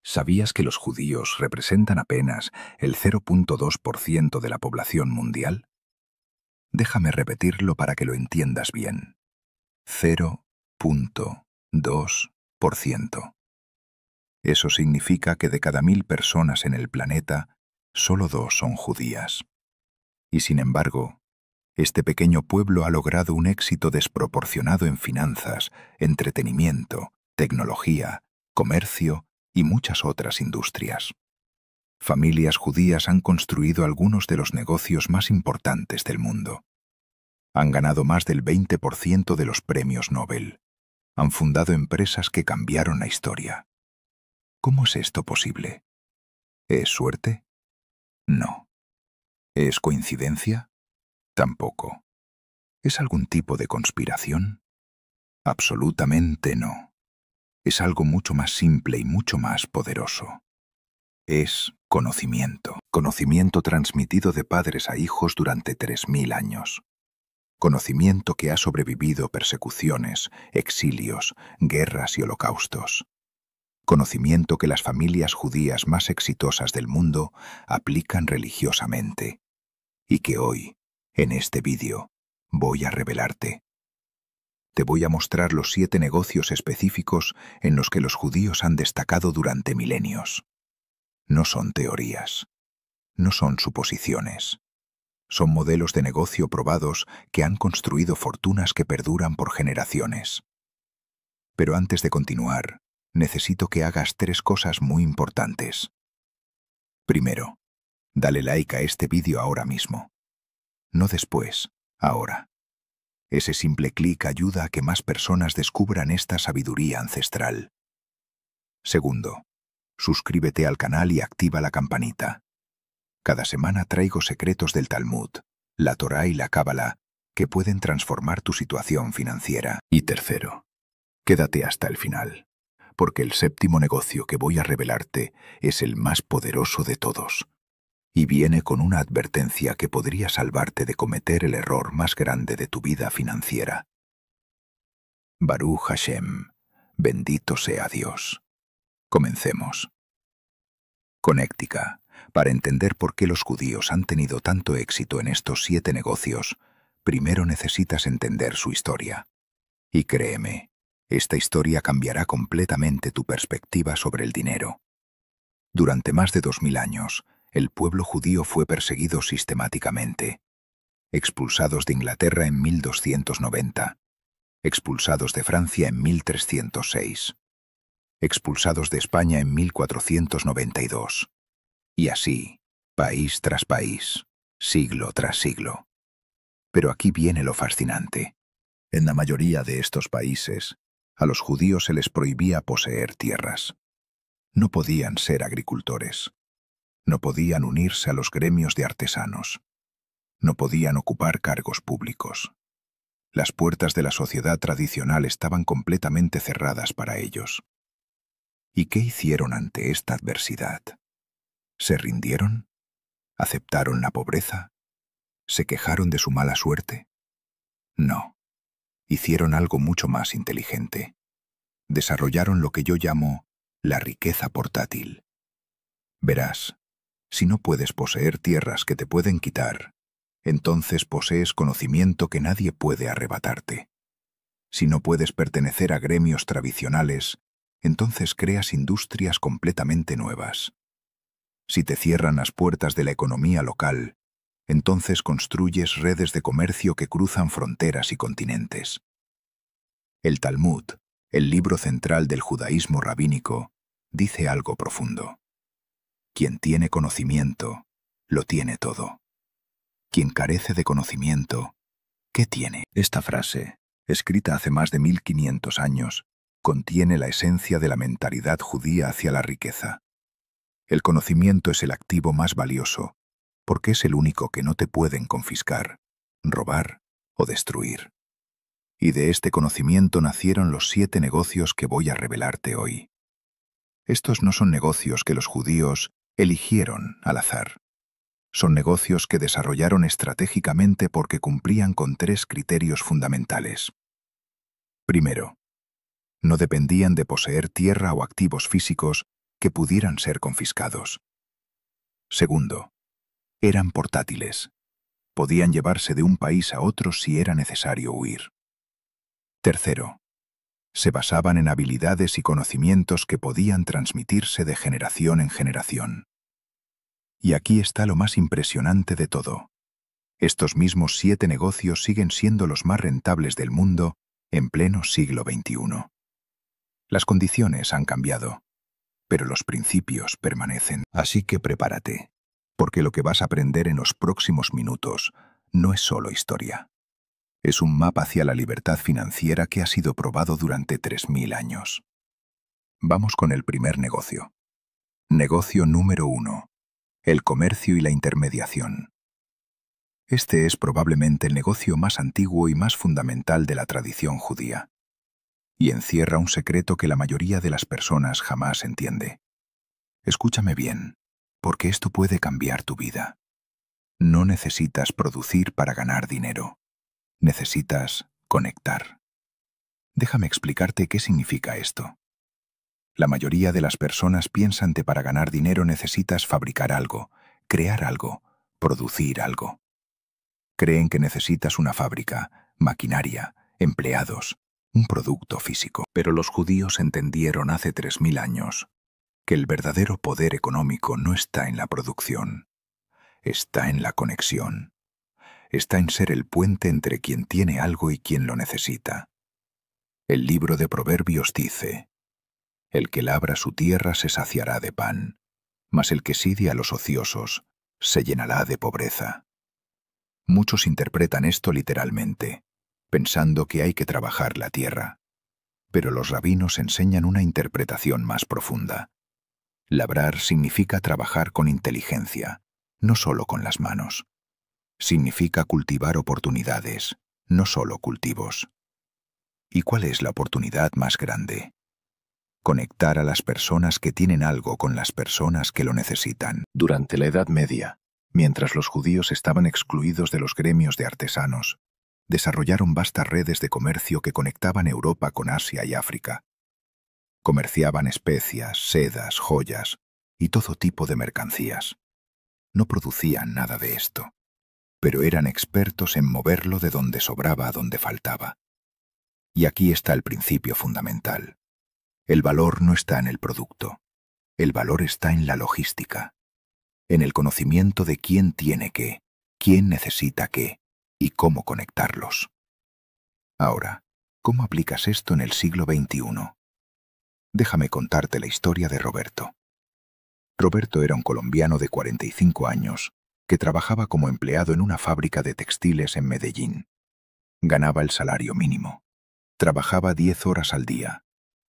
¿Sabías que los judíos representan apenas el 0,2% de la población mundial? Déjame repetirlo para que lo entiendas bien. 0,2%. Eso significa que de cada 1000 personas en el planeta, solo 2 son judías. Y sin embargo, este pequeño pueblo ha logrado un éxito desproporcionado en finanzas, entretenimiento, tecnología, comercio y muchas otras industrias. Familias judías han construido algunos de los negocios más importantes del mundo. Han ganado más del 20% de los premios Nobel. Han fundado empresas que cambiaron la historia. ¿Cómo es esto posible? ¿Es suerte? No. ¿Es coincidencia? Tampoco. ¿Es algún tipo de conspiración? Absolutamente no. Es algo mucho más simple y mucho más poderoso. Es conocimiento. Conocimiento transmitido de padres a hijos durante 3000 años. Conocimiento que ha sobrevivido persecuciones, exilios, guerras y holocaustos. Conocimiento que las familias judías más exitosas del mundo aplican religiosamente. Y que hoy, en este vídeo, voy a revelarte. Te voy a mostrar los 7 negocios específicos en los que los judíos han destacado durante milenios. No son teorías, no son suposiciones. Son modelos de negocio probados que han construido fortunas que perduran por generaciones. Pero antes de continuar, necesito que hagas 3 cosas muy importantes. Primero, dale like a este vídeo ahora mismo. No después, ahora. Ese simple clic ayuda a que más personas descubran esta sabiduría ancestral. Segundo, suscríbete al canal y activa la campanita. Cada semana traigo secretos del Talmud, la Torá y la Cábala que pueden transformar tu situación financiera. Y tercero, quédate hasta el final, porque el 7º negocio que voy a revelarte es el más poderoso de todos. Y viene con una advertencia que podría salvarte de cometer el error más grande de tu vida financiera. Baruch Hashem, bendito sea Dios. Comencemos. Conéctica. Para entender por qué los judíos han tenido tanto éxito en estos 7 negocios, primero necesitas entender su historia. Y créeme, esta historia cambiará completamente tu perspectiva sobre el dinero. Durante más de 2000 años, el pueblo judío fue perseguido sistemáticamente. Expulsados de Inglaterra en 1290. Expulsados de Francia en 1306. Expulsados de España en 1492. Y así, país tras país, siglo tras siglo. Pero aquí viene lo fascinante. En la mayoría de estos países, a los judíos se les prohibía poseer tierras. No podían ser agricultores. No podían unirse a los gremios de artesanos. No podían ocupar cargos públicos. Las puertas de la sociedad tradicional estaban completamente cerradas para ellos. ¿Y qué hicieron ante esta adversidad? ¿Se rindieron? ¿Aceptaron la pobreza? ¿Se quejaron de su mala suerte? No. Hicieron algo mucho más inteligente. Desarrollaron lo que yo llamo la riqueza portátil. Verás, si no puedes poseer tierras que te pueden quitar, entonces posees conocimiento que nadie puede arrebatarte. Si no puedes pertenecer a gremios tradicionales, entonces creas industrias completamente nuevas. Si te cierran las puertas de la economía local, entonces construyes redes de comercio que cruzan fronteras y continentes. El Talmud, el libro central del judaísmo rabínico, dice algo profundo. Quien tiene conocimiento, lo tiene todo. Quien carece de conocimiento, ¿qué tiene? Esta frase, escrita hace más de 1500 años, contiene la esencia de la mentalidad judía hacia la riqueza. El conocimiento es el activo más valioso, porque es el único que no te pueden confiscar, robar o destruir. Y de este conocimiento nacieron los 7 negocios que voy a revelarte hoy. Estos no son negocios que los judíos eligieron al azar. Son negocios que desarrollaron estratégicamente porque cumplían con 3 criterios fundamentales. Primero, no dependían de poseer tierra o activos físicos que pudieran ser confiscados. Segundo, eran portátiles. Podían llevarse de un país a otro si era necesario huir. Tercero, se basaban en habilidades y conocimientos que podían transmitirse de generación en generación. Y aquí está lo más impresionante de todo. Estos mismos 7 negocios siguen siendo los más rentables del mundo en pleno siglo XXI. Las condiciones han cambiado, pero los principios permanecen. Así que prepárate, porque lo que vas a aprender en los próximos minutos no es solo historia. Es un mapa hacia la libertad financiera que ha sido probado durante 3000 años. Vamos con el primer negocio. Negocio número 1. El comercio y la intermediación. Este es probablemente el negocio más antiguo y más fundamental de la tradición judía. Y encierra un secreto que la mayoría de las personas jamás entiende. Escúchame bien, porque esto puede cambiar tu vida. No necesitas producir para ganar dinero. Necesitas conectar. Déjame explicarte qué significa esto. La mayoría de las personas piensan que para ganar dinero necesitas fabricar algo, crear algo, producir algo. Creen que necesitas una fábrica, maquinaria, empleados, un producto físico. Pero los judíos entendieron hace 3000 años que el verdadero poder económico no está en la producción, está en la conexión. Está en ser el puente entre quien tiene algo y quien lo necesita. El libro de Proverbios dice: el que labra su tierra se saciará de pan, mas el que sidia a los ociosos se llenará de pobreza. Muchos interpretan esto literalmente, pensando que hay que trabajar la tierra. Pero los rabinos enseñan una interpretación más profunda. Labrar significa trabajar con inteligencia, no solo con las manos. Significa cultivar oportunidades, no solo cultivos. ¿Y cuál es la oportunidad más grande? Conectar a las personas que tienen algo con las personas que lo necesitan. Durante la Edad Media, mientras los judíos estaban excluidos de los gremios de artesanos, desarrollaron vastas redes de comercio que conectaban Europa con Asia y África. Comerciaban especias, sedas, joyas y todo tipo de mercancías. No producían nada de esto, pero eran expertos en moverlo de donde sobraba a donde faltaba. Y aquí está el principio fundamental. El valor no está en el producto. El valor está en la logística, en el conocimiento de quién tiene qué, quién necesita qué y cómo conectarlos. Ahora, ¿cómo aplicas esto en el siglo XXI? Déjame contarte la historia de Roberto. Roberto era un colombiano de 45 años que trabajaba como empleado en una fábrica de textiles en Medellín. Ganaba el salario mínimo. Trabajaba 10 horas al día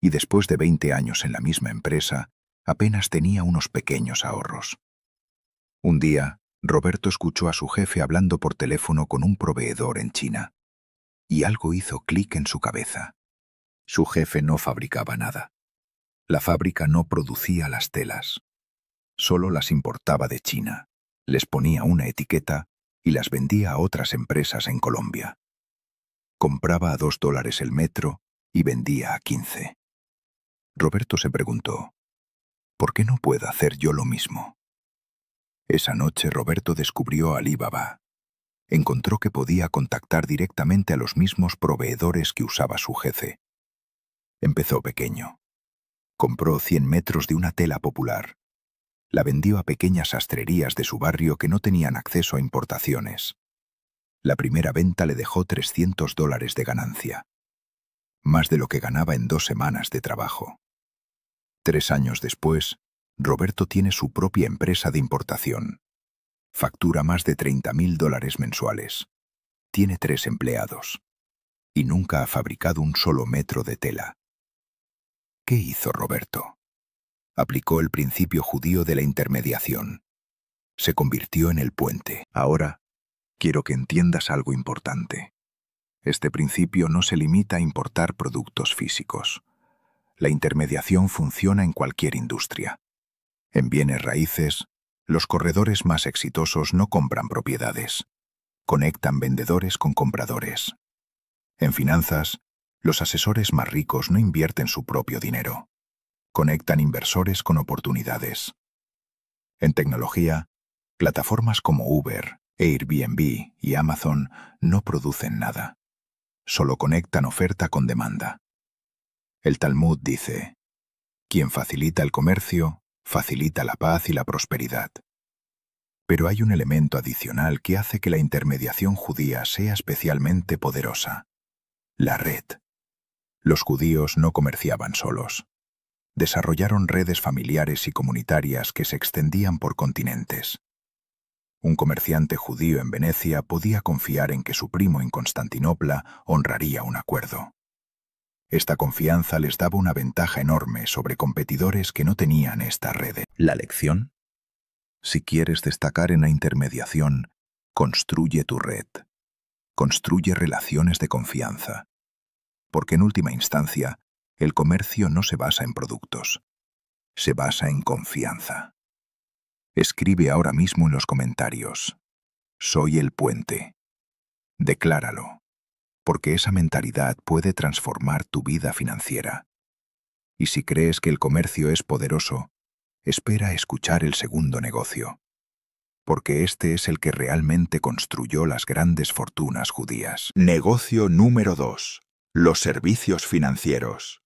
y después de 20 años en la misma empresa, apenas tenía unos pequeños ahorros. Un día, Roberto escuchó a su jefe hablando por teléfono con un proveedor en China. Y algo hizo clic en su cabeza. Su jefe no fabricaba nada. La fábrica no producía las telas. Solo las importaba de China, les ponía una etiqueta y las vendía a otras empresas en Colombia. Compraba a $2 el metro y vendía a 15. Roberto se preguntó, ¿por qué no puedo hacer yo lo mismo? Esa noche Roberto descubrió a Alibaba. Encontró que podía contactar directamente a los mismos proveedores que usaba su jefe. Empezó pequeño. Compró 100 metros de una tela popular. La vendió a pequeñas sastrerías de su barrio que no tenían acceso a importaciones. La primera venta le dejó $300 de ganancia. Más de lo que ganaba en 2 semanas de trabajo. 3 años después, Roberto tiene su propia empresa de importación. Factura más de $30.000 mensuales. Tiene 3 empleados. Y nunca ha fabricado un solo metro de tela. ¿Qué hizo Roberto? Aplicó el principio judío de la intermediación. Se convirtió en el puente. Ahora, quiero que entiendas algo importante. Este principio no se limita a importar productos físicos. La intermediación funciona en cualquier industria. En bienes raíces, los corredores más exitosos no compran propiedades. Conectan vendedores con compradores. En finanzas, los asesores más ricos no invierten su propio dinero. conectan inversores con oportunidades. En tecnología, plataformas como Uber, Airbnb y Amazon no producen nada. Solo conectan oferta con demanda. El Talmud dice: quien facilita el comercio, facilita la paz y la prosperidad. Pero hay un elemento adicional que hace que la intermediación judía sea especialmente poderosa: la red. Los judíos no comerciaban solos. Desarrollaron redes familiares y comunitarias que se extendían por continentes. Un comerciante judío en Venecia podía confiar en que su primo en Constantinopla honraría un acuerdo. Esta confianza les daba una ventaja enorme sobre competidores que no tenían esta red. ¿La lección? Si quieres destacar en la intermediación, construye tu red. Construye relaciones de confianza. Porque en última instancia, el comercio no se basa en productos. Se basa en confianza. Escribe ahora mismo en los comentarios: soy el puente. Decláralo, porque esa mentalidad puede transformar tu vida financiera. Y si crees que el comercio es poderoso, espera a escuchar el segundo negocio, porque este es el que realmente construyó las grandes fortunas judías. Negocio número 2. Los servicios financieros.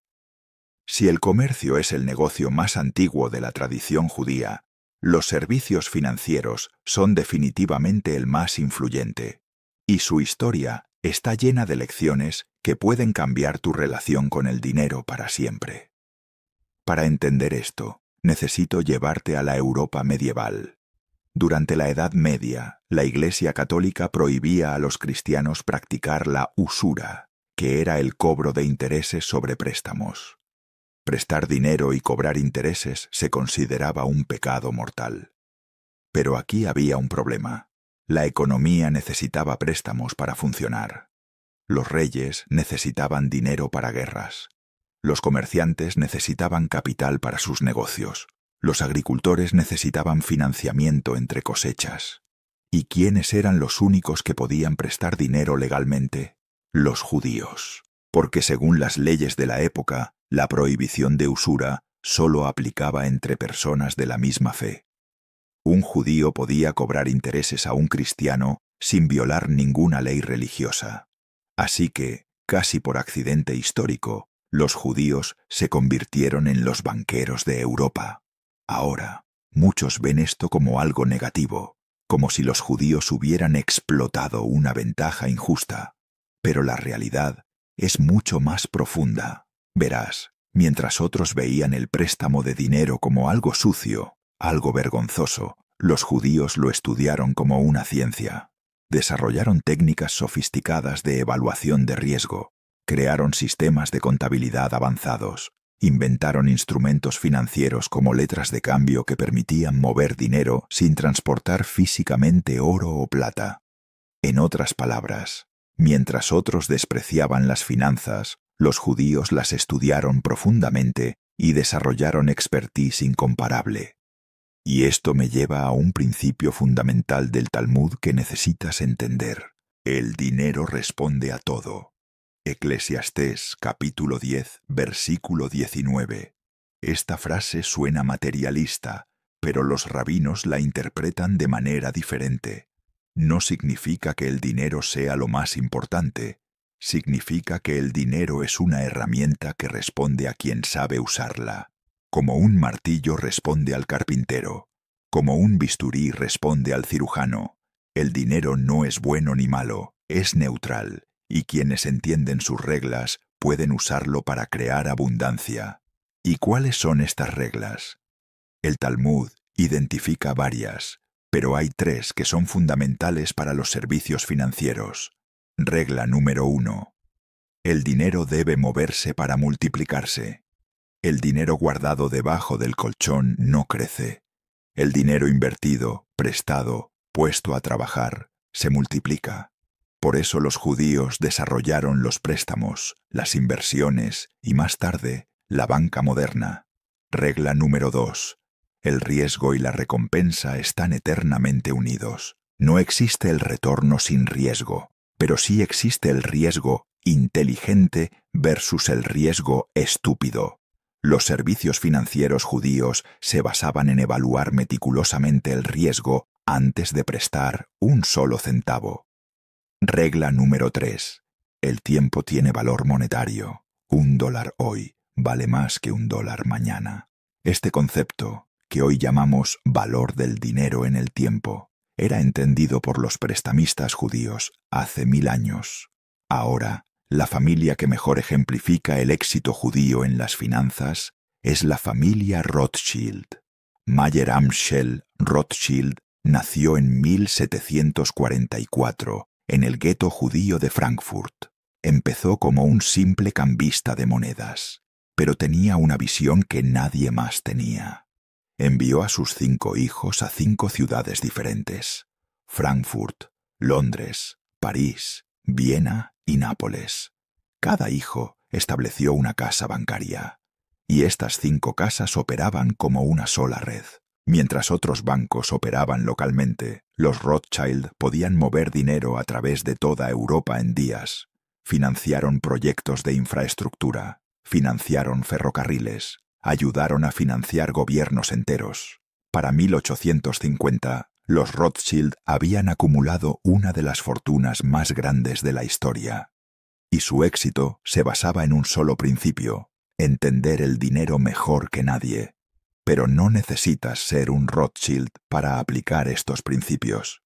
Si el comercio es el negocio más antiguo de la tradición judía, los servicios financieros son definitivamente el más influyente. Y su historia está llena de lecciones que pueden cambiar tu relación con el dinero para siempre. Para entender esto, necesito llevarte a la Europa medieval. Durante la Edad Media, la Iglesia Católica prohibía a los cristianos practicar la usura, que era el cobro de intereses sobre préstamos. Prestar dinero y cobrar intereses se consideraba un pecado mortal. Pero aquí había un problema. La economía necesitaba préstamos para funcionar. Los reyes necesitaban dinero para guerras. Los comerciantes necesitaban capital para sus negocios. Los agricultores necesitaban financiamiento entre cosechas. ¿Y quiénes eran los únicos que podían prestar dinero legalmente? Los judíos. Porque según las leyes de la época, la prohibición de usura solo aplicaba entre personas de la misma fe. Un judío podía cobrar intereses a un cristiano sin violar ninguna ley religiosa. Así que, casi por accidente histórico, los judíos se convirtieron en los banqueros de Europa. Ahora, muchos ven esto como algo negativo, como si los judíos hubieran explotado una ventaja injusta. Pero la realidad es mucho más profunda. Verás, mientras otros veían el préstamo de dinero como algo sucio, algo vergonzoso, los judíos lo estudiaron como una ciencia. Desarrollaron técnicas sofisticadas de evaluación de riesgo, crearon sistemas de contabilidad avanzados, inventaron instrumentos financieros como letras de cambio que permitían mover dinero sin transportar físicamente oro o plata. En otras palabras, mientras otros despreciaban las finanzas, los judíos las estudiaron profundamente y desarrollaron expertise incomparable. Y esto me lleva a un principio fundamental del Talmud que necesitas entender. El dinero responde a todo. Eclesiastés capítulo 10, versículo 19. Esta frase suena materialista, pero los rabinos la interpretan de manera diferente. No significa que el dinero sea lo más importante. Significa que el dinero es una herramienta que responde a quien sabe usarla. Como un martillo responde al carpintero. Como un bisturí responde al cirujano. El dinero no es bueno ni malo, es neutral, y quienes entienden sus reglas pueden usarlo para crear abundancia. ¿Y cuáles son estas reglas? El Talmud identifica varias, pero hay 3 que son fundamentales para los servicios financieros. Regla número 1. El dinero debe moverse para multiplicarse. El dinero guardado debajo del colchón no crece. El dinero invertido, prestado, puesto a trabajar, se multiplica. Por eso los judíos desarrollaron los préstamos, las inversiones y más tarde, la banca moderna. Regla número 2. El riesgo y la recompensa están eternamente unidos. No existe el retorno sin riesgo, pero sí existe el riesgo inteligente versus el riesgo estúpido. Los servicios financieros judíos se basaban en evaluar meticulosamente el riesgo antes de prestar un solo centavo. Regla número 3. El tiempo tiene valor monetario. $1 hoy vale más que $1 mañana. Este concepto, que hoy llamamos valor del dinero en el tiempo, era entendido por los prestamistas judíos hace 1000 años. Ahora, la familia que mejor ejemplifica el éxito judío en las finanzas es la familia Rothschild. Mayer Amschel Rothschild nació en 1744 en el gueto judío de Frankfurt. Empezó como un simple cambista de monedas, pero tenía una visión que nadie más tenía. Envió a sus 5 hijos a 5 ciudades diferentes: Frankfurt, Londres, París, Viena y Nápoles. Cada hijo estableció una casa bancaria, y estas 5 casas operaban como una sola red. Mientras otros bancos operaban localmente, los Rothschild podían mover dinero a través de toda Europa en días. Financiaron proyectos de infraestructura, financiaron ferrocarriles, ayudaron a financiar gobiernos enteros. Para 1850, los Rothschild habían acumulado una de las fortunas más grandes de la historia. Y su éxito se basaba en un solo principio: entender el dinero mejor que nadie. Pero no necesitas ser un Rothschild para aplicar estos principios.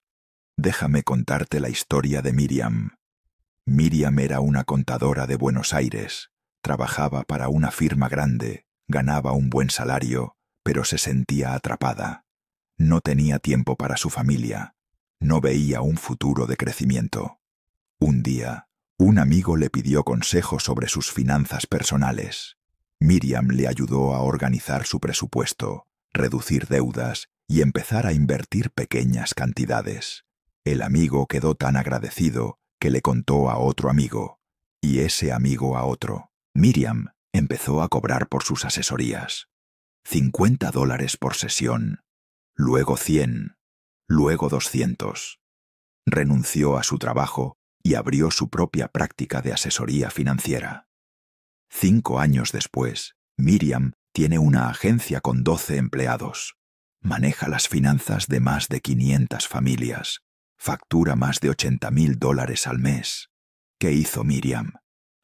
Déjame contarte la historia de Miriam. Miriam era una contadora de Buenos Aires. Trabajaba para una firma grande, ganaba un buen salario, pero se sentía atrapada. No tenía tiempo para su familia. No veía un futuro de crecimiento. Un día, un amigo le pidió consejo sobre sus finanzas personales. Miriam le ayudó a organizar su presupuesto, reducir deudas y empezar a invertir pequeñas cantidades. El amigo quedó tan agradecido que le contó a otro amigo, y ese amigo a otro. Miriam empezó a cobrar por sus asesorías. $50 por sesión, luego 100, luego 200. Renunció a su trabajo y abrió su propia práctica de asesoría financiera. 5 años después, Miriam tiene una agencia con 12 empleados. Maneja las finanzas de más de 500 familias. Factura más de $80.000 al mes. ¿Qué hizo Miriam?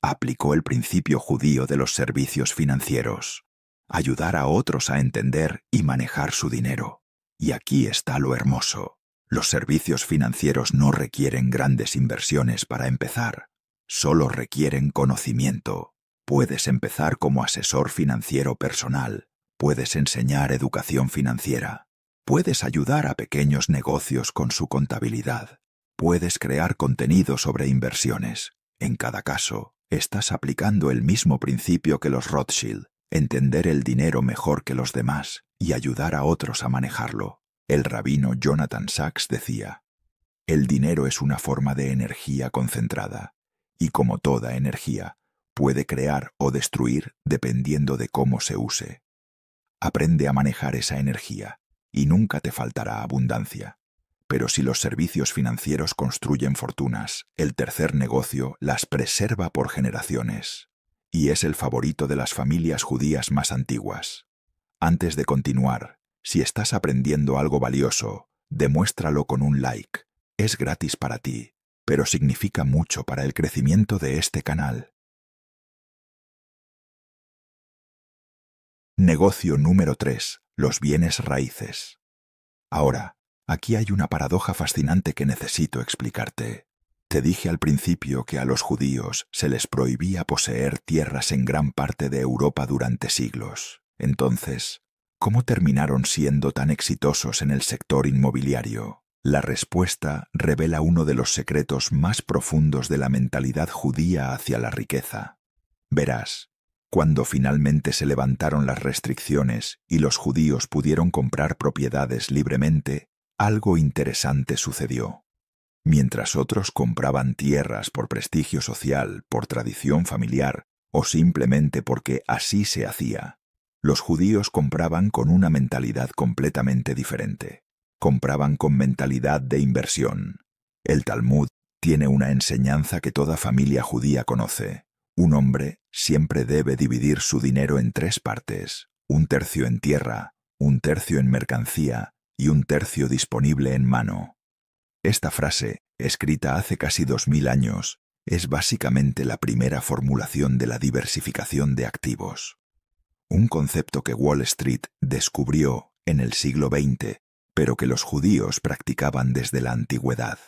Aplicó el principio judío de los servicios financieros: ayudar a otros a entender y manejar su dinero. Y aquí está lo hermoso: los servicios financieros no requieren grandes inversiones para empezar, solo requieren conocimiento. Puedes empezar como asesor financiero personal, puedes enseñar educación financiera, puedes ayudar a pequeños negocios con su contabilidad, puedes crear contenido sobre inversiones. En cada caso, estás aplicando el mismo principio que los Rothschild: entender el dinero mejor que los demás y ayudar a otros a manejarlo. El rabino Jonathan Sachs decía: el dinero es una forma de energía concentrada, y como toda energía, puede crear o destruir dependiendo de cómo se use. Aprende a manejar esa energía y nunca te faltará abundancia. Pero si los servicios financieros construyen fortunas, el tercer negocio las preserva por generaciones. Y es el favorito de las familias judías más antiguas. Antes de continuar, si estás aprendiendo algo valioso, demuéstralo con un like. Es gratis para ti, pero significa mucho para el crecimiento de este canal. Negocio número 3. Los bienes raíces. Ahora, aquí hay una paradoja fascinante que necesito explicarte. Te dije al principio que a los judíos se les prohibía poseer tierras en gran parte de Europa durante siglos. Entonces, ¿cómo terminaron siendo tan exitosos en el sector inmobiliario? La respuesta revela uno de los secretos más profundos de la mentalidad judía hacia la riqueza. Verás, cuando finalmente se levantaron las restricciones y los judíos pudieron comprar propiedades libremente, algo interesante sucedió. Mientras otros compraban tierras por prestigio social, por tradición familiar o simplemente porque así se hacía, los judíos compraban con una mentalidad completamente diferente. Compraban con mentalidad de inversión. El Talmud tiene una enseñanza que toda familia judía conoce: Un hombre siempre debe dividir su dinero en 3 partes, 1/3 en tierra, 1/3 en mercancía y 1/3 disponible en mano. Esta frase, escrita hace casi 2000 años, es básicamente la primera formulación de la diversificación de activos. Un concepto que Wall Street descubrió en el siglo XX, pero que los judíos practicaban desde la antigüedad.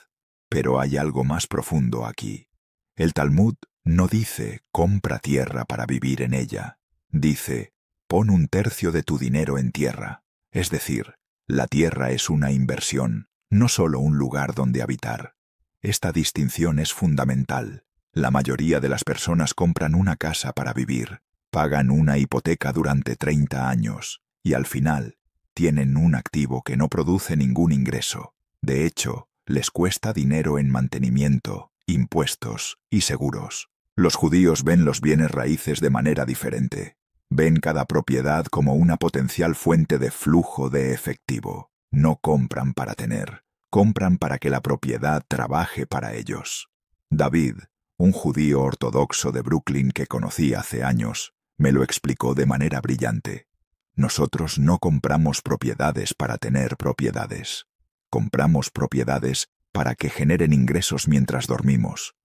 Pero hay algo más profundo aquí. El Talmud no dice compra tierra para vivir en ella. Dice pon 1/3 de tu dinero en tierra. Es decir, la tierra es una inversión, no solo un lugar donde habitar. Esta distinción es fundamental. La mayoría de las personas compran una casa para vivir, pagan una hipoteca durante 30 años y al final tienen un activo que no produce ningún ingreso. De hecho, les cuesta dinero en mantenimiento, impuestos y seguros. Los judíos ven los bienes raíces de manera diferente. Ven cada propiedad como una potencial fuente de flujo de efectivo. No compran para tener, compran para que la propiedad trabaje para ellos. David, un judío ortodoxo de Brooklyn que conocí hace años, me lo explicó de manera brillante. Nosotros no compramos propiedades para tener propiedades. Compramos propiedades para que generen ingresos mientras dormimos.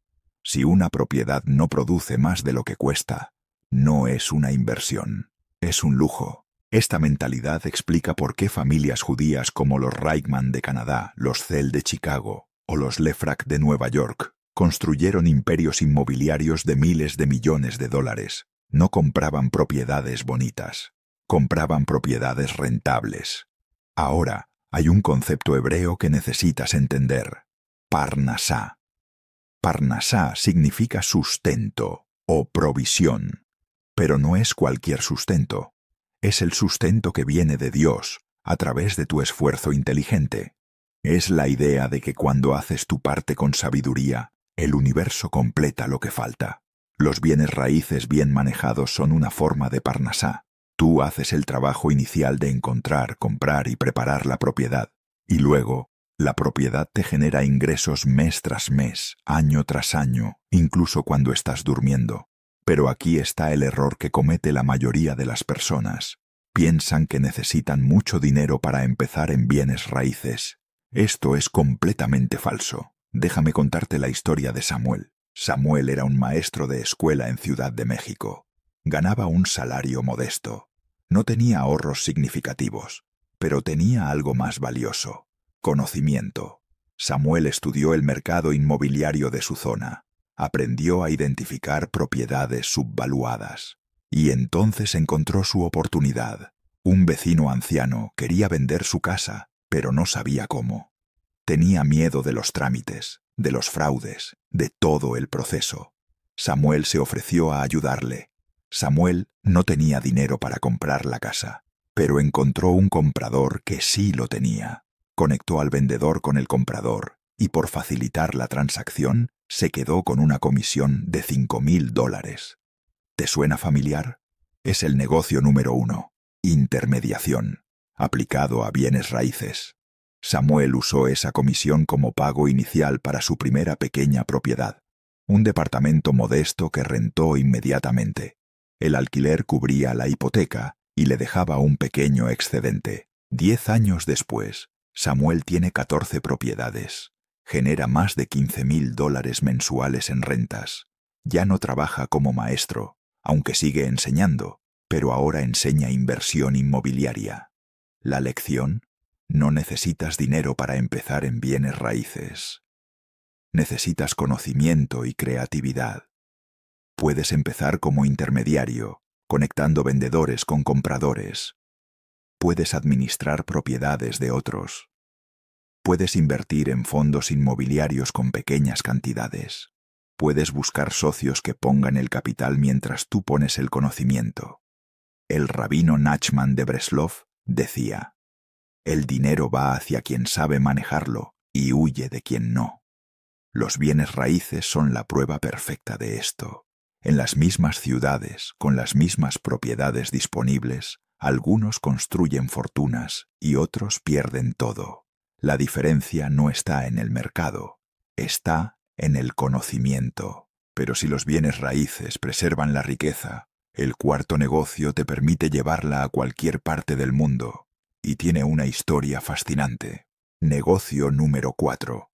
Si una propiedad no produce más de lo que cuesta, no es una inversión, es un lujo. Esta mentalidad explica por qué familias judías como los Reichman de Canadá, los Zell de Chicago o los Lefrak de Nueva York construyeron imperios inmobiliarios de miles de millones de dólares. No compraban propiedades bonitas, compraban propiedades rentables. Ahora hay un concepto hebreo que necesitas entender: Parnasá. Parnasá significa sustento o provisión, pero no es cualquier sustento. Es el sustento que viene de Dios a través de tu esfuerzo inteligente. Es la idea de que cuando haces tu parte con sabiduría, el universo completa lo que falta. Los bienes raíces bien manejados son una forma de Parnasá. Tú haces el trabajo inicial de encontrar, comprar y preparar la propiedad, y luego la propiedad te genera ingresos mes tras mes, año tras año, incluso cuando estás durmiendo. Pero aquí está el error que comete la mayoría de las personas. Piensan que necesitan mucho dinero para empezar en bienes raíces. Esto es completamente falso. Déjame contarte la historia de Samuel. Samuel era un maestro de escuela en Ciudad de México. Ganaba un salario modesto. No tenía ahorros significativos, pero tenía algo más valioso: conocimiento. Samuel estudió el mercado inmobiliario de su zona. Aprendió a identificar propiedades subvaluadas. Y entonces encontró su oportunidad. Un vecino anciano quería vender su casa, pero no sabía cómo. Tenía miedo de los trámites, de los fraudes, de todo el proceso. Samuel se ofreció a ayudarle. Samuel no tenía dinero para comprar la casa, pero encontró un comprador que sí lo tenía. Conectó al vendedor con el comprador y por facilitar la transacción se quedó con una comisión de $5,000. ¿Te suena familiar? Es el negocio número 1, intermediación, aplicado a bienes raíces. Samuel usó esa comisión como pago inicial para su primera pequeña propiedad, un departamento modesto que rentó inmediatamente. El alquiler cubría la hipoteca y le dejaba un pequeño excedente. 10 años después, Samuel tiene 14 propiedades. Genera más de $15,000 mensuales en rentas. Ya no trabaja como maestro, aunque sigue enseñando, pero ahora enseña inversión inmobiliaria. La lección: no necesitas dinero para empezar en bienes raíces. Necesitas conocimiento y creatividad. Puedes empezar como intermediario, conectando vendedores con compradores. Puedes administrar propiedades de otros. Puedes invertir en fondos inmobiliarios con pequeñas cantidades. Puedes buscar socios que pongan el capital mientras tú pones el conocimiento. El rabino Nachman de Breslov decía: el dinero va hacia quien sabe manejarlo y huye de quien no. Los bienes raíces son la prueba perfecta de esto. En las mismas ciudades, con las mismas propiedades disponibles, algunos construyen fortunas y otros pierden todo. La diferencia no está en el mercado, está en el conocimiento. Pero si los bienes raíces preservan la riqueza, el cuarto negocio te permite llevarla a cualquier parte del mundo y tiene una historia fascinante. Negocio número 4.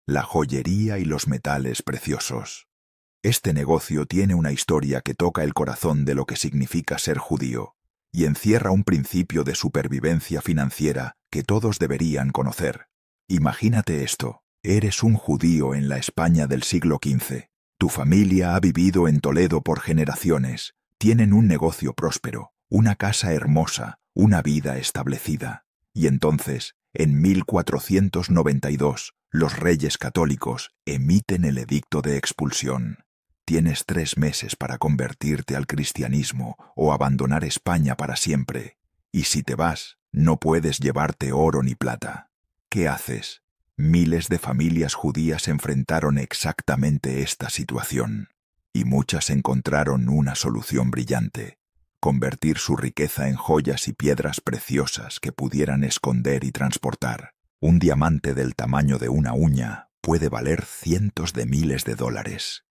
La joyería y los metales preciosos. Este negocio tiene una historia que toca el corazón de lo que significa ser judío y encierra un principio de supervivencia financiera que todos deberían conocer. Imagínate esto: eres un judío en la España del siglo XV. Tu familia ha vivido en Toledo por generaciones. Tienen un negocio próspero, una casa hermosa, una vida establecida. Y entonces, en 1492, los reyes católicos emiten el edicto de expulsión. Tienes 3 meses para convertirte al cristianismo o abandonar España para siempre. Y si te vas, no puedes llevarte oro ni plata. ¿Qué haces? Miles de familias judías enfrentaron exactamente esta situación, y muchas encontraron una solución brillante: convertir su riqueza en joyas y piedras preciosas que pudieran esconder y transportar. Un diamante del tamaño de una uña puede valer cientos de miles de dólares,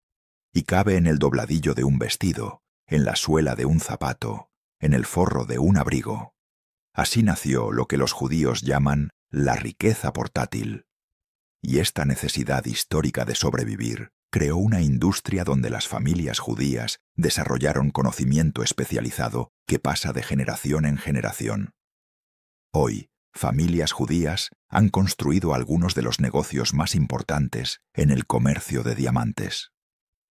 y cabe en el dobladillo de un vestido, en la suela de un zapato, en el forro de un abrigo. Así nació lo que los judíos llaman la riqueza portátil. Y esta necesidad histórica de sobrevivir creó una industria donde las familias judías desarrollaron conocimiento especializado que pasa de generación en generación. Hoy, familias judías han construido algunos de los negocios más importantes en el comercio de diamantes.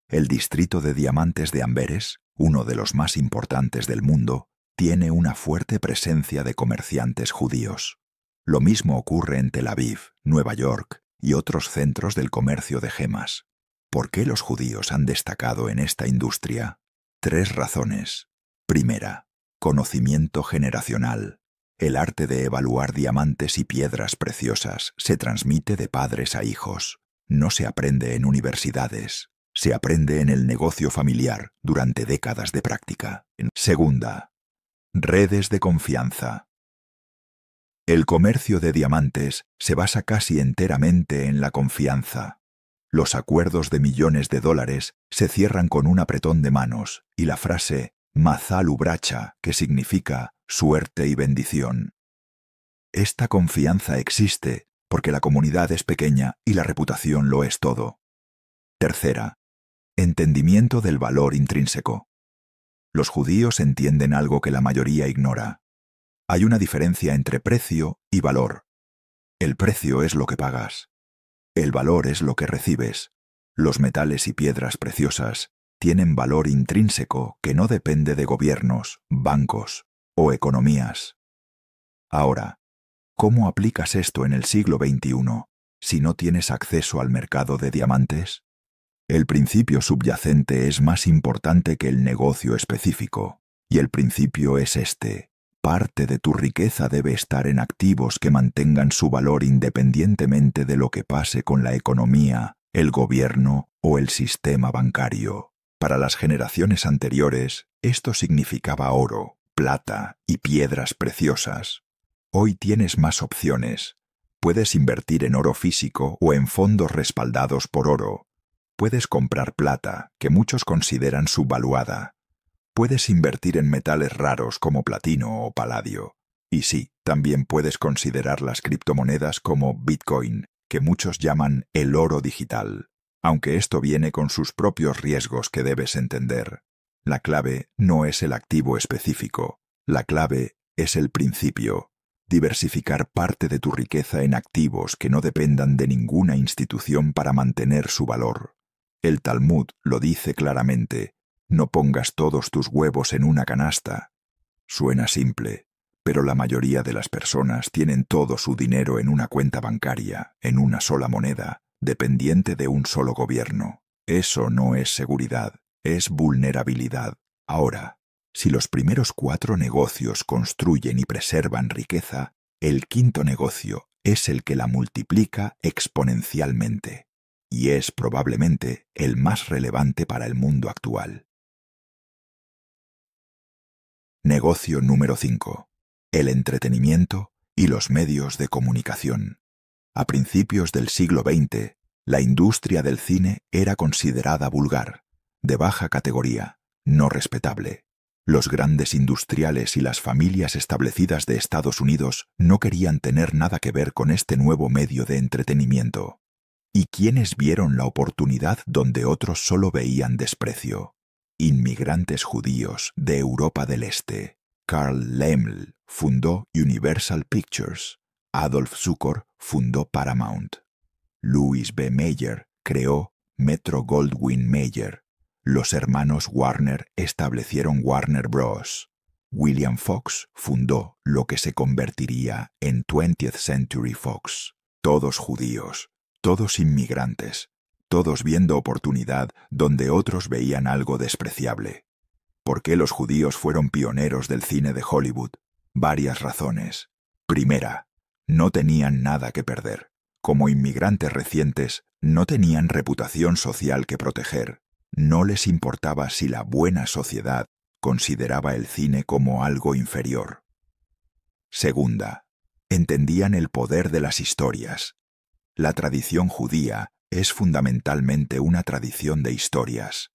El distrito de diamantes de Amberes, uno de los más importantes del mundo, tiene una fuerte presencia de comerciantes judíos. Lo mismo ocurre en Tel Aviv, Nueva York y otros centros del comercio de gemas. ¿Por qué los judíos han destacado en esta industria? 3 razones. Primera, conocimiento generacional. El arte de evaluar diamantes y piedras preciosas se transmite de padres a hijos. No se aprende en universidades. Se aprende en el negocio familiar durante décadas de práctica. Segunda, redes de confianza. El comercio de diamantes se basa casi enteramente en la confianza. Los acuerdos de millones de dólares se cierran con un apretón de manos y la frase Mazal ubracha, que significa suerte y bendición. Esta confianza existe porque la comunidad es pequeña y la reputación lo es todo. Tercera, entendimiento del valor intrínseco. Los judíos entienden algo que la mayoría ignora. Hay una diferencia entre precio y valor. El precio es lo que pagas. El valor es lo que recibes. Los metales y piedras preciosas tienen valor intrínseco que no depende de gobiernos, bancos o economías. Ahora, ¿cómo aplicas esto en el siglo XXI si no tienes acceso al mercado de diamantes? El principio subyacente es más importante que el negocio específico, y el principio es este: parte de tu riqueza debe estar en activos que mantengan su valor independientemente de lo que pase con la economía, el gobierno o el sistema bancario. Para las generaciones anteriores, esto significaba oro, plata y piedras preciosas. Hoy tienes más opciones. Puedes invertir en oro físico o en fondos respaldados por oro. Puedes comprar plata, que muchos consideran subvaluada. Puedes invertir en metales raros como platino o paladio. Y sí, también puedes considerar las criptomonedas como Bitcoin, que muchos llaman el oro digital. Aunque esto viene con sus propios riesgos que debes entender. La clave no es el activo específico. La clave es el principio. Diversificar parte de tu riqueza en activos que no dependan de ninguna institución para mantener su valor. El Talmud lo dice claramente: no pongas todos tus huevos en una canasta. Suena simple, pero la mayoría de las personas tienen todo su dinero en una cuenta bancaria, en una sola moneda, dependiente de un solo gobierno. Eso no es seguridad, es vulnerabilidad. Ahora, si los primeros 4 negocios construyen y preservan riqueza, el quinto negocio es el que la multiplica exponencialmente, y es probablemente el más relevante para el mundo actual. Negocio número 5. El entretenimiento y los medios de comunicación. A principios del siglo XX, La industria del cine era considerada vulgar, de baja categoría, no respetable. Los grandes industriales y las familias establecidas de Estados Unidos no querían tener nada que ver con este nuevo medio de entretenimiento. ¿Y quiénes vieron la oportunidad donde otros solo veían desprecio? Inmigrantes judíos de Europa del Este. Carl Laemmle fundó Universal Pictures. Adolf Zukor fundó Paramount. Louis B. Mayer creó Metro-Goldwyn-Mayer. Los hermanos Warner establecieron Warner Bros. William Fox fundó lo que se convertiría en 20th Century Fox. Todos judíos, todos inmigrantes, todos viendo oportunidad donde otros veían algo despreciable. ¿Por qué los judíos fueron pioneros del cine de Hollywood? Varias razones. Primera, no tenían nada que perder. Como inmigrantes recientes, no tenían reputación social que proteger. No les importaba si la buena sociedad consideraba el cine como algo inferior. Segunda, entendían el poder de las historias. La tradición judía es fundamentalmente una tradición de historias.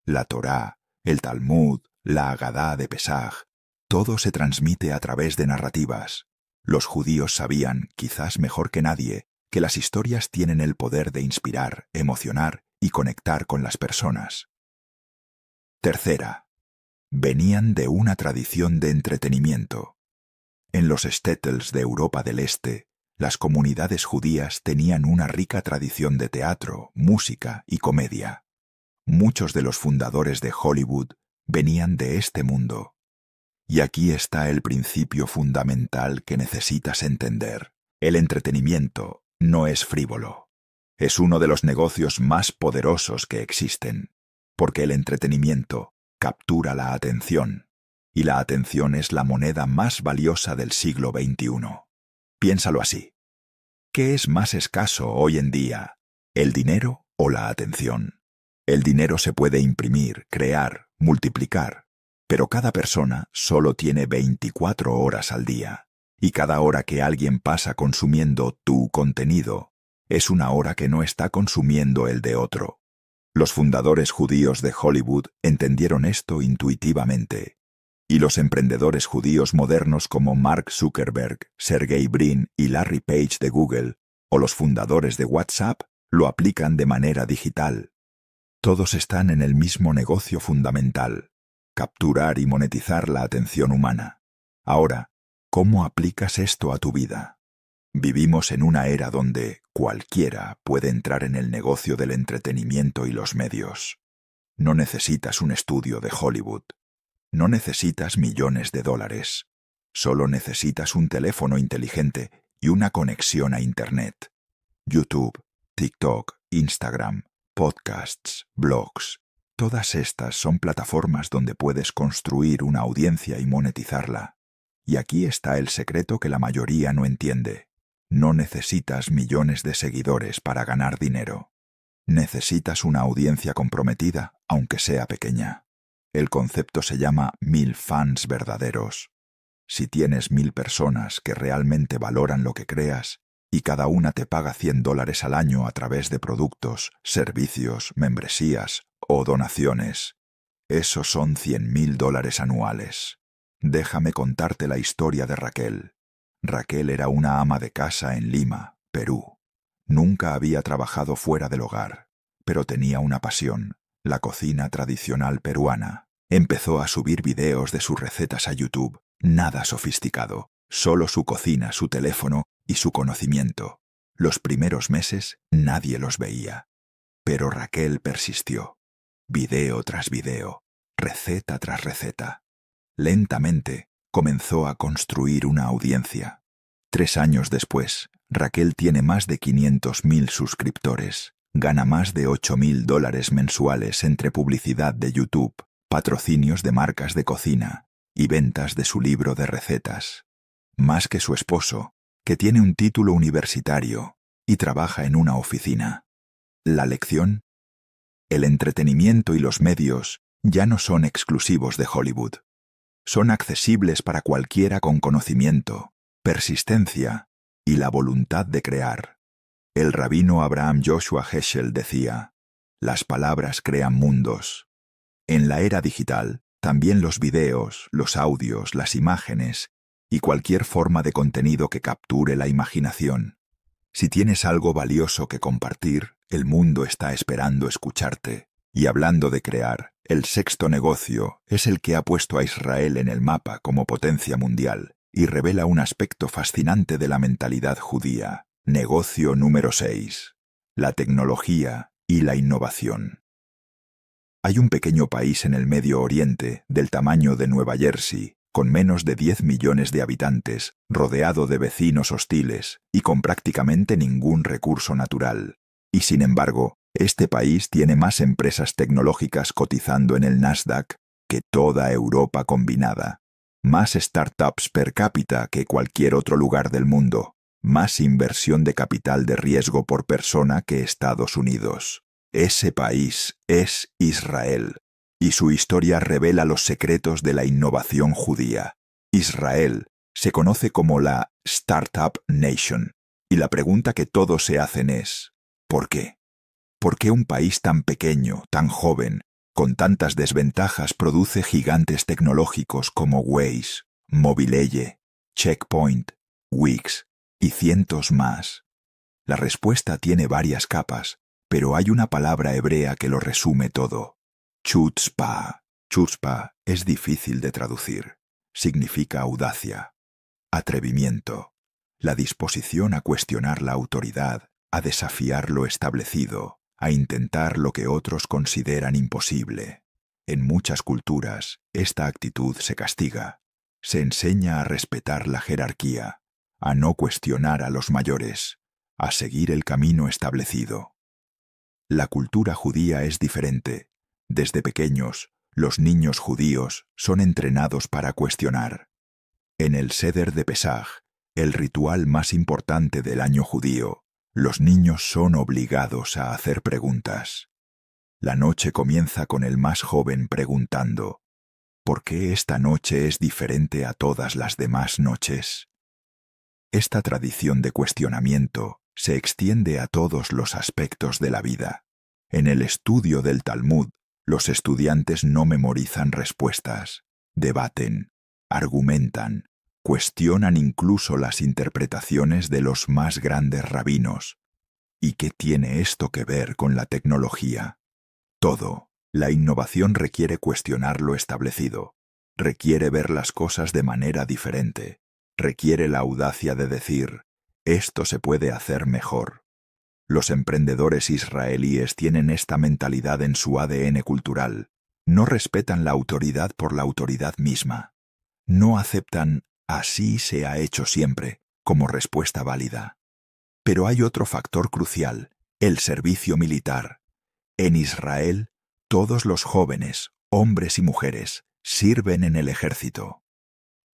La Torá, el Talmud, la Agadá de Pesaj, todo se transmite a través de narrativas. Los judíos sabían, quizás mejor que nadie, que las historias tienen el poder de inspirar, emocionar y conectar con las personas. Tercera, venían de una tradición de entretenimiento. En los shtetls de Europa del Este, las comunidades judías tenían una rica tradición de teatro, música y comedia. Muchos de los fundadores de Hollywood venían de este mundo. Y aquí está el principio fundamental que necesitas entender. El entretenimiento no es frívolo. Es uno de los negocios más poderosos que existen, porque el entretenimiento captura la atención, y la atención es la moneda más valiosa del siglo XXI. Piénsalo así. ¿Qué es más escaso hoy en día, el dinero o la atención? El dinero se puede imprimir, crear, multiplicar, pero cada persona solo tiene 24 horas al día, y cada hora que alguien pasa consumiendo tu contenido es una hora que no está consumiendo el de otro. Los fundadores judíos de Hollywood entendieron esto intuitivamente, y los emprendedores judíos modernos como Mark Zuckerberg, Sergey Brin y Larry Page de Google, o los fundadores de WhatsApp, lo aplican de manera digital. Todos están en el mismo negocio fundamental: capturar y monetizar la atención humana. Ahora, ¿cómo aplicas esto a tu vida? Vivimos en una era donde cualquiera puede entrar en el negocio del entretenimiento y los medios. No necesitas un estudio de Hollywood. No necesitas millones de dólares. Solo necesitas un teléfono inteligente y una conexión a Internet. YouTube, TikTok, Instagram, podcasts, blogs. Todas estas son plataformas donde puedes construir una audiencia y monetizarla. Y aquí está el secreto que la mayoría no entiende. No necesitas millones de seguidores para ganar dinero. Necesitas una audiencia comprometida, aunque sea pequeña. El concepto se llama 1000 fans verdaderos. Si tienes 1000 personas que realmente valoran lo que creas, y cada una te paga $100 al año a través de productos, servicios, membresías o donaciones, esos son $100.000 anuales. Déjame contarte la historia de Raquel. Raquel era una ama de casa en Lima, Perú. Nunca había trabajado fuera del hogar, pero tenía una pasión: la cocina tradicional peruana. Empezó a subir videos de sus recetas a YouTube. Nada sofisticado, solo su cocina, su teléfono y su conocimiento. Los primeros meses nadie los veía. Pero Raquel persistió. Video tras video, receta tras receta. Lentamente comenzó a construir una audiencia. 3 años después, Raquel tiene más de 500.000 suscriptores. Gana más de $8.000 mensuales entre publicidad de YouTube, patrocinios de marcas de cocina y ventas de su libro de recetas. Más que su esposo, que tiene un título universitario y trabaja en una oficina. La lección: el entretenimiento y los medios ya no son exclusivos de Hollywood. Son accesibles para cualquiera con conocimiento, persistencia y la voluntad de crear. El rabino Abraham Joshua Heschel decía, las palabras crean mundos. En la era digital, también los videos, los audios, las imágenes y cualquier forma de contenido que capture la imaginación. Si tienes algo valioso que compartir, el mundo está esperando escucharte. Y hablando de crear, el sexto negocio es el que ha puesto a Israel en el mapa como potencia mundial y revela un aspecto fascinante de la mentalidad judía. Negocio número 6. La tecnología y la innovación. Hay un pequeño país en el Medio Oriente, del tamaño de Nueva Jersey, con menos de 10 millones de habitantes, rodeado de vecinos hostiles y con prácticamente ningún recurso natural. Y sin embargo, este país tiene más empresas tecnológicas cotizando en el Nasdaq que toda Europa combinada, más startups per cápita que cualquier otro lugar del mundo, más inversión de capital de riesgo por persona que Estados Unidos. Ese país es Israel, y su historia revela los secretos de la innovación judía. Israel se conoce como la Startup Nation, y la pregunta que todos se hacen es, ¿por qué? ¿Por qué un país tan pequeño, tan joven, con tantas desventajas produce gigantes tecnológicos como Waze, Mobileye, Checkpoint, Wix y cientos más? La respuesta tiene varias capas, pero hay una palabra hebrea que lo resume todo. Chutzpah. Chutzpah es difícil de traducir. Significa audacia, atrevimiento, la disposición a cuestionar la autoridad, a desafiar lo establecido, a intentar lo que otros consideran imposible. En muchas culturas, esta actitud se castiga. Se enseña a respetar la jerarquía, a no cuestionar a los mayores, a seguir el camino establecido. La cultura judía es diferente. Desde pequeños, los niños judíos son entrenados para cuestionar. En el Seder de Pesaj, el ritual más importante del año judío, los niños son obligados a hacer preguntas. La noche comienza con el más joven preguntando, ¿por qué esta noche es diferente a todas las demás noches? Esta tradición de cuestionamiento se extiende a todos los aspectos de la vida. En el estudio del Talmud, los estudiantes no memorizan respuestas, debaten, argumentan, cuestionan incluso las interpretaciones de los más grandes rabinos. ¿Y qué tiene esto que ver con la tecnología? Todo. La innovación requiere cuestionar lo establecido, requiere ver las cosas de manera diferente, requiere la audacia de decir, esto se puede hacer mejor. Los emprendedores israelíes tienen esta mentalidad en su ADN cultural. No respetan la autoridad por la autoridad misma. No aceptan «así se ha hecho siempre» como respuesta válida. Pero hay otro factor crucial, el servicio militar. En Israel, todos los jóvenes, hombres y mujeres, sirven en el ejército.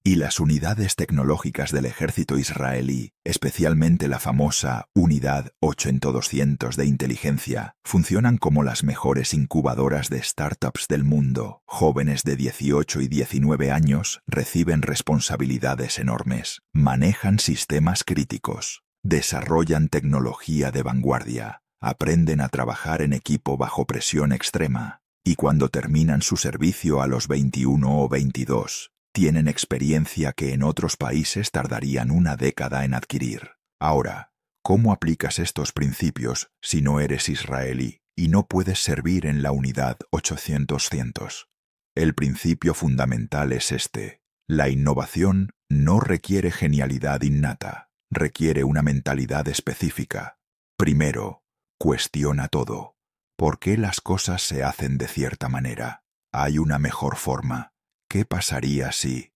Y las unidades tecnológicas del ejército israelí, especialmente la famosa Unidad 8200 de inteligencia, funcionan como las mejores incubadoras de startups del mundo. Jóvenes de 18 y 19 años reciben responsabilidades enormes, manejan sistemas críticos, desarrollan tecnología de vanguardia, aprenden a trabajar en equipo bajo presión extrema, y cuando terminan su servicio a los 21 o 22, tienen experiencia que en otros países tardarían una década en adquirir. Ahora, ¿cómo aplicas estos principios si no eres israelí y no puedes servir en la unidad 800? El principio fundamental es este. La innovación no requiere genialidad innata, requiere una mentalidad específica. Primero, cuestiona todo. ¿Por qué las cosas se hacen de cierta manera? ¿Hay una mejor forma? ¿Qué pasaría si?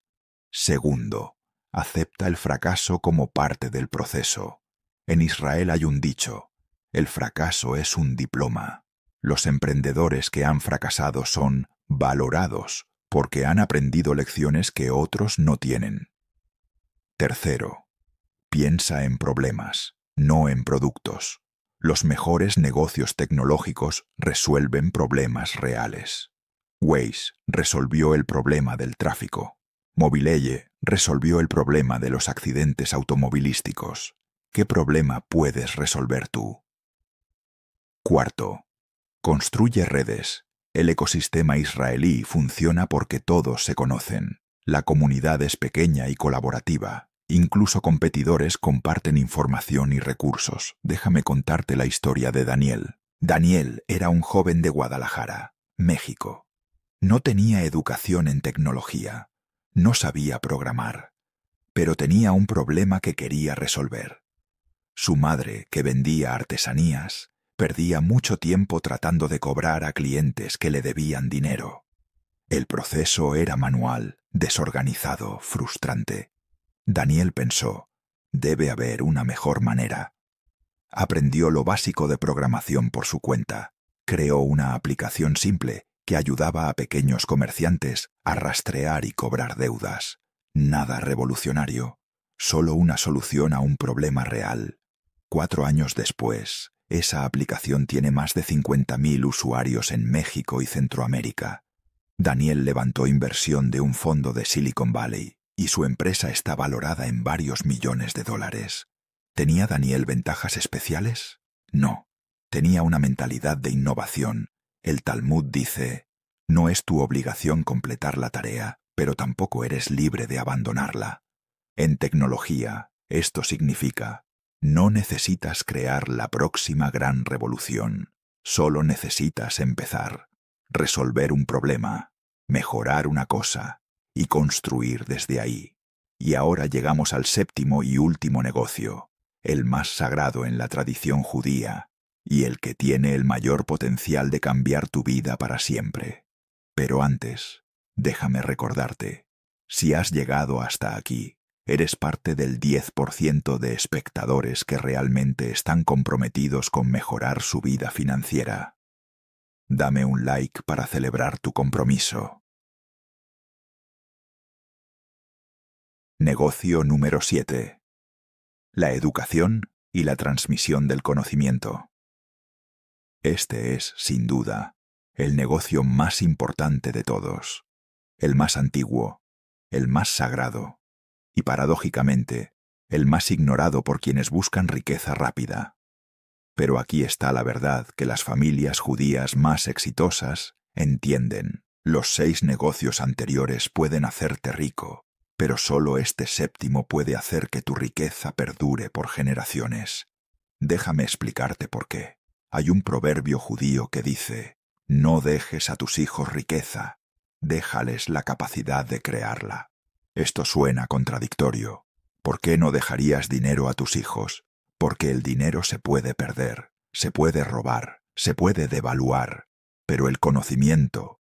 Segundo, acepta el fracaso como parte del proceso. En Israel hay un dicho, el fracaso es un diploma. Los emprendedores que han fracasado son valorados porque han aprendido lecciones que otros no tienen. Tercero, piensa en problemas, no en productos. Los mejores negocios tecnológicos resuelven problemas reales. Waze resolvió el problema del tráfico. Mobileye resolvió el problema de los accidentes automovilísticos. ¿Qué problema puedes resolver tú? Cuarto, construye redes. El ecosistema israelí funciona porque todos se conocen. La comunidad es pequeña y colaborativa. Incluso competidores comparten información y recursos. Déjame contarte la historia de Daniel. Daniel era un joven de Guadalajara, México. No tenía educación en tecnología. No sabía programar. Pero tenía un problema que quería resolver. Su madre, que vendía artesanías, perdía mucho tiempo tratando de cobrar a clientes que le debían dinero. El proceso era manual, desorganizado, frustrante. Daniel pensó, debe haber una mejor manera. Aprendió lo básico de programación por su cuenta. Creó una aplicación simple que ayudaba a pequeños comerciantes a rastrear y cobrar deudas. Nada revolucionario, solo una solución a un problema real. 4 años después, esa aplicación tiene más de 50.000 usuarios en México y Centroamérica. Daniel levantó inversión de un fondo de Silicon Valley y su empresa está valorada en varios millones de dólares. ¿Tenía Daniel ventajas especiales? No. Tenía una mentalidad de innovación. El Talmud dice, no es tu obligación completar la tarea, pero tampoco eres libre de abandonarla. En tecnología, esto significa, no necesitas crear la próxima gran revolución, solo necesitas empezar, resolver un problema, mejorar una cosa y construir desde ahí. Y ahora llegamos al séptimo y último negocio, el más sagrado en la tradición judía y el que tiene el mayor potencial de cambiar tu vida para siempre. Pero antes, déjame recordarte, si has llegado hasta aquí, eres parte del 10% de espectadores que realmente están comprometidos con mejorar su vida financiera. Dame un like para celebrar tu compromiso. Negocio número 7. La educación y la transmisión del conocimiento. Este es, sin duda, el negocio más importante de todos, el más antiguo, el más sagrado y, paradójicamente, el más ignorado por quienes buscan riqueza rápida. Pero aquí está la verdad que las familias judías más exitosas entienden. Los 6 negocios anteriores pueden hacerte rico, pero solo este séptimo puede hacer que tu riqueza perdure por generaciones. Déjame explicarte por qué. Hay un proverbio judío que dice, no dejes a tus hijos riqueza, déjales la capacidad de crearla. Esto suena contradictorio. ¿Por qué no dejarías dinero a tus hijos? Porque el dinero se puede perder, se puede robar, se puede devaluar, pero el conocimiento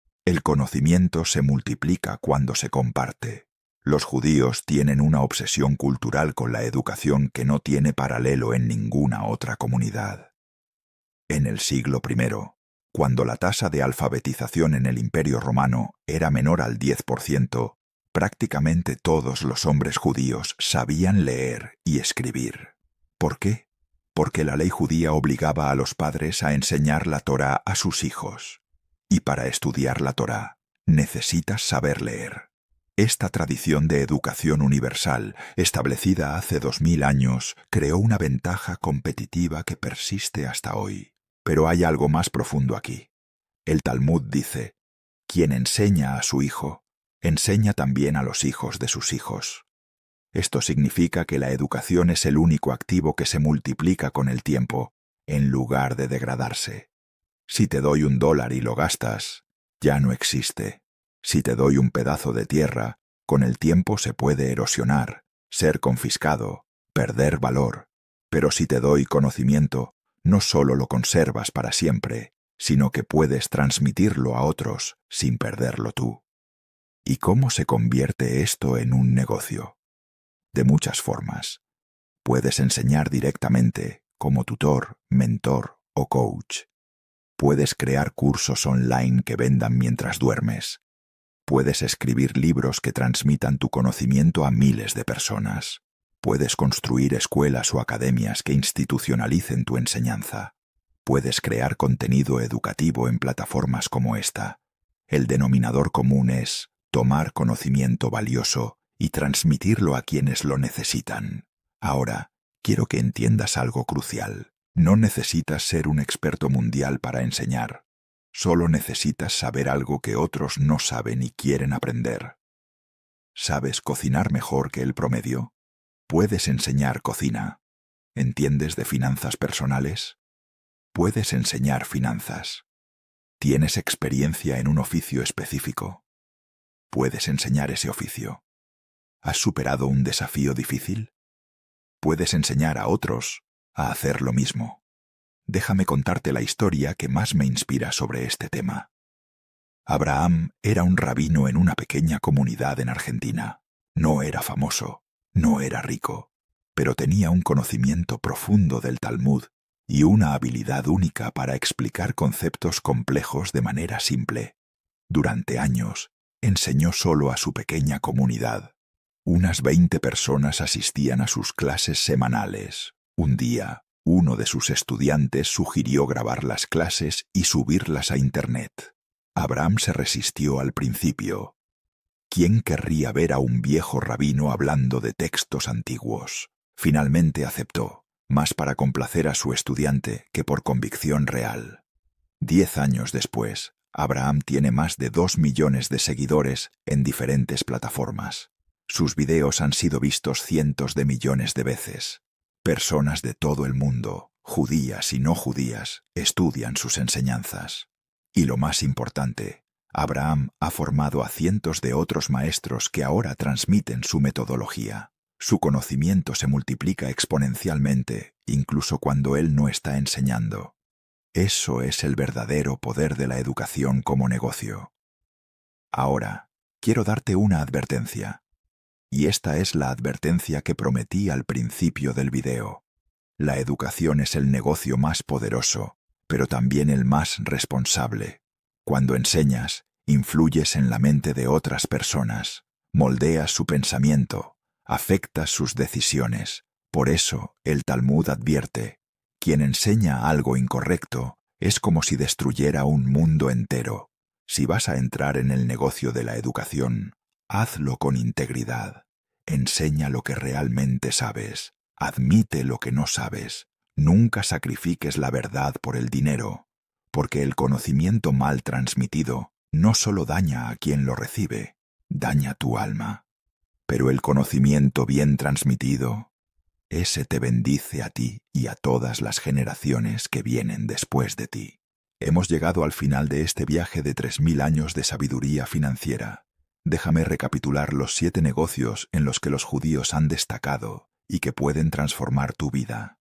se multiplica cuando se comparte. Los judíos tienen una obsesión cultural con la educación que no tiene paralelo en ninguna otra comunidad. En el siglo I, cuando la tasa de alfabetización en el Imperio Romano era menor al 10%, prácticamente todos los hombres judíos sabían leer y escribir. ¿Por qué? Porque la ley judía obligaba a los padres a enseñar la Torá a sus hijos. Y para estudiar la Torá, necesitas saber leer. Esta tradición de educación universal, establecida hace 2000 años, creó una ventaja competitiva que persiste hasta hoy. Pero hay algo más profundo aquí. El Talmud dice, quien enseña a su hijo, enseña también a los hijos de sus hijos. Esto significa que la educación es el único activo que se multiplica con el tiempo, en lugar de degradarse. Si te doy $1 y lo gastas, ya no existe. Si te doy un pedazo de tierra, con el tiempo se puede erosionar, ser confiscado, perder valor. Pero si te doy conocimiento, no solo lo conservas para siempre, sino que puedes transmitirlo a otros sin perderlo tú. ¿Y cómo se convierte esto en un negocio? De muchas formas. Puedes enseñar directamente, como tutor, mentor o coach. Puedes crear cursos online que vendan mientras duermes. Puedes escribir libros que transmitan tu conocimiento a miles de personas. Puedes construir escuelas o academias que institucionalicen tu enseñanza. Puedes crear contenido educativo en plataformas como esta. El denominador común es tomar conocimiento valioso y transmitirlo a quienes lo necesitan. Ahora, quiero que entiendas algo crucial. No necesitas ser un experto mundial para enseñar. Solo necesitas saber algo que otros no saben y quieren aprender. ¿Sabes cocinar mejor que el promedio? Puedes enseñar cocina. ¿Entiendes de finanzas personales? Puedes enseñar finanzas. ¿Tienes experiencia en un oficio específico? Puedes enseñar ese oficio. ¿Has superado un desafío difícil? Puedes enseñar a otros a hacer lo mismo. Déjame contarte la historia que más me inspira sobre este tema. Abraham era un rabino en una pequeña comunidad en Argentina. No era famoso, no era rico, pero tenía un conocimiento profundo del Talmud y una habilidad única para explicar conceptos complejos de manera simple. Durante años, enseñó solo a su pequeña comunidad. Unas 20 personas asistían a sus clases semanales. Un día, uno de sus estudiantes sugirió grabar las clases y subirlas a Internet. Abraham se resistió al principio. ¿Quién querría ver a un viejo rabino hablando de textos antiguos? Finalmente aceptó, más para complacer a su estudiante que por convicción real. 10 años después, Abraham tiene más de 2 millones de seguidores en diferentes plataformas. Sus videos han sido vistos cientos de millones de veces. Personas de todo el mundo, judías y no judías, estudian sus enseñanzas. Y lo más importante, Abraham ha formado a cientos de otros maestros que ahora transmiten su metodología. Su conocimiento se multiplica exponencialmente, incluso cuando él no está enseñando. Eso es el verdadero poder de la educación como negocio. Ahora, quiero darte una advertencia. Y esta es la advertencia que prometí al principio del video. La educación es el negocio más poderoso, pero también el más responsable. Cuando enseñas, influyes en la mente de otras personas, moldeas su pensamiento, afectas sus decisiones. Por eso, el Talmud advierte, quien enseña algo incorrecto es como si destruyera un mundo entero. Si vas a entrar en el negocio de la educación, hazlo con integridad. Enseña lo que realmente sabes. Admite lo que no sabes. Nunca sacrifiques la verdad por el dinero, porque el conocimiento mal transmitido no solo daña a quien lo recibe, daña tu alma. Pero el conocimiento bien transmitido, ese te bendice a ti y a todas las generaciones que vienen después de ti. Hemos llegado al final de este viaje de 3000 años de sabiduría financiera. Déjame recapitular los 7 negocios en los que los judíos han destacado y que pueden transformar tu vida.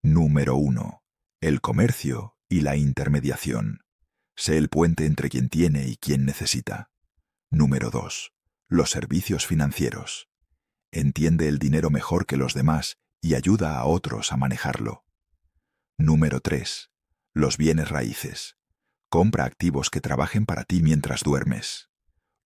Número 1. El comercio y la intermediación. Sé el puente entre quien tiene y quien necesita. Número 2. Los servicios financieros. Entiende el dinero mejor que los demás y ayuda a otros a manejarlo. Número 3. Los bienes raíces. Compra activos que trabajen para ti mientras duermes.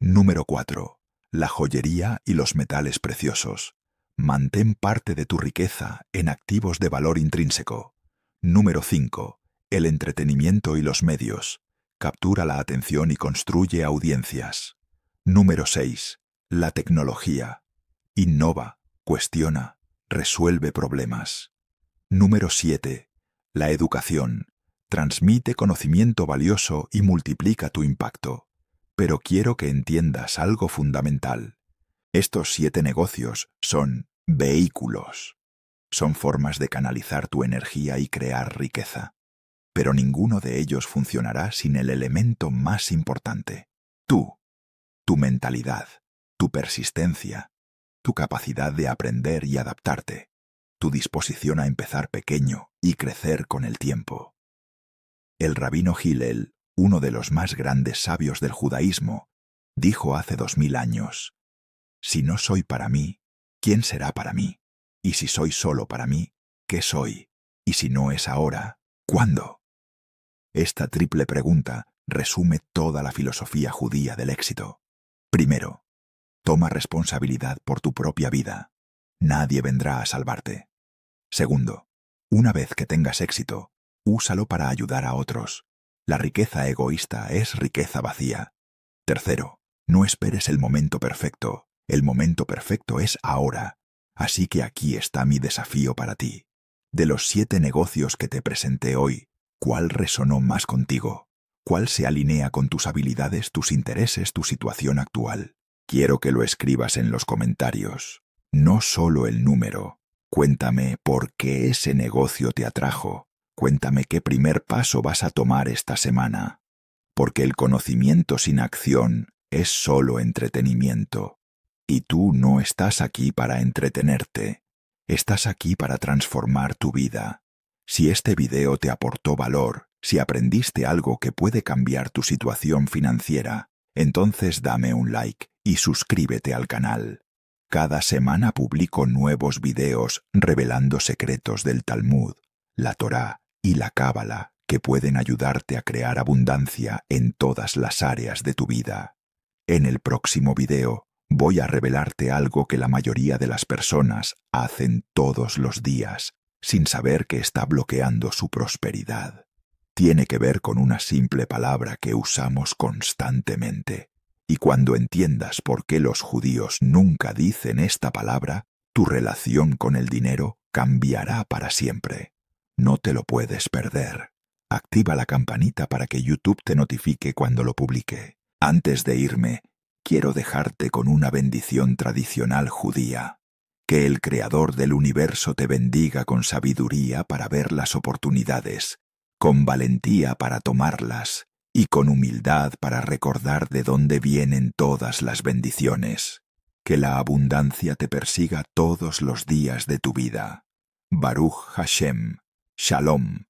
Número 4. La joyería y los metales preciosos. Mantén parte de tu riqueza en activos de valor intrínseco. Número 5. El entretenimiento y los medios. Captura la atención y construye audiencias. Número 6. La tecnología. Innova, cuestiona, resuelve problemas. Número 7. La educación. Transmite conocimiento valioso y multiplica tu impacto. Pero quiero que entiendas algo fundamental. Estos 7 negocios son vehículos. Son formas de canalizar tu energía y crear riqueza. Pero ninguno de ellos funcionará sin el elemento más importante. Tú, tu mentalidad, tu persistencia, tu capacidad de aprender y adaptarte, tu disposición a empezar pequeño y crecer con el tiempo. El rabino Hillel, uno de los más grandes sabios del judaísmo, dijo hace 2000 años, «Si no soy para mí, ¿quién será para mí? Y si soy solo para mí, ¿qué soy? Y si no es ahora, ¿cuándo?» Esta triple pregunta resume toda la filosofía judía del éxito. Primero, toma responsabilidad por tu propia vida. Nadie vendrá a salvarte. Segundo, una vez que tengas éxito, úsalo para ayudar a otros. La riqueza egoísta es riqueza vacía. Tercero, no esperes el momento perfecto. El momento perfecto es ahora. Así que aquí está mi desafío para ti. De los 7 negocios que te presenté hoy, ¿cuál resonó más contigo? ¿Cuál se alinea con tus habilidades, tus intereses, tu situación actual? Quiero que lo escribas en los comentarios. No solo el número. Cuéntame por qué ese negocio te atrajo. Cuéntame qué primer paso vas a tomar esta semana. Porque el conocimiento sin acción es solo entretenimiento. Y tú no estás aquí para entretenerte. Estás aquí para transformar tu vida. Si este video te aportó valor, si aprendiste algo que puede cambiar tu situación financiera, entonces dame un like y suscríbete al canal. Cada semana publico nuevos videos revelando secretos del Talmud, la Torá y la Cábala que pueden ayudarte a crear abundancia en todas las áreas de tu vida. En el próximo video voy a revelarte algo que la mayoría de las personas hacen todos los días, sin saber que está bloqueando su prosperidad. Tiene que ver con una simple palabra que usamos constantemente. Y cuando entiendas por qué los judíos nunca dicen esta palabra, tu relación con el dinero cambiará para siempre. No te lo puedes perder. Activa la campanita para que YouTube te notifique cuando lo publique. Antes de irme, quiero dejarte con una bendición tradicional judía. Que el Creador del universo te bendiga con sabiduría para ver las oportunidades, con valentía para tomarlas y con humildad para recordar de dónde vienen todas las bendiciones. Que la abundancia te persiga todos los días de tu vida. Baruch Hashem. Shalom.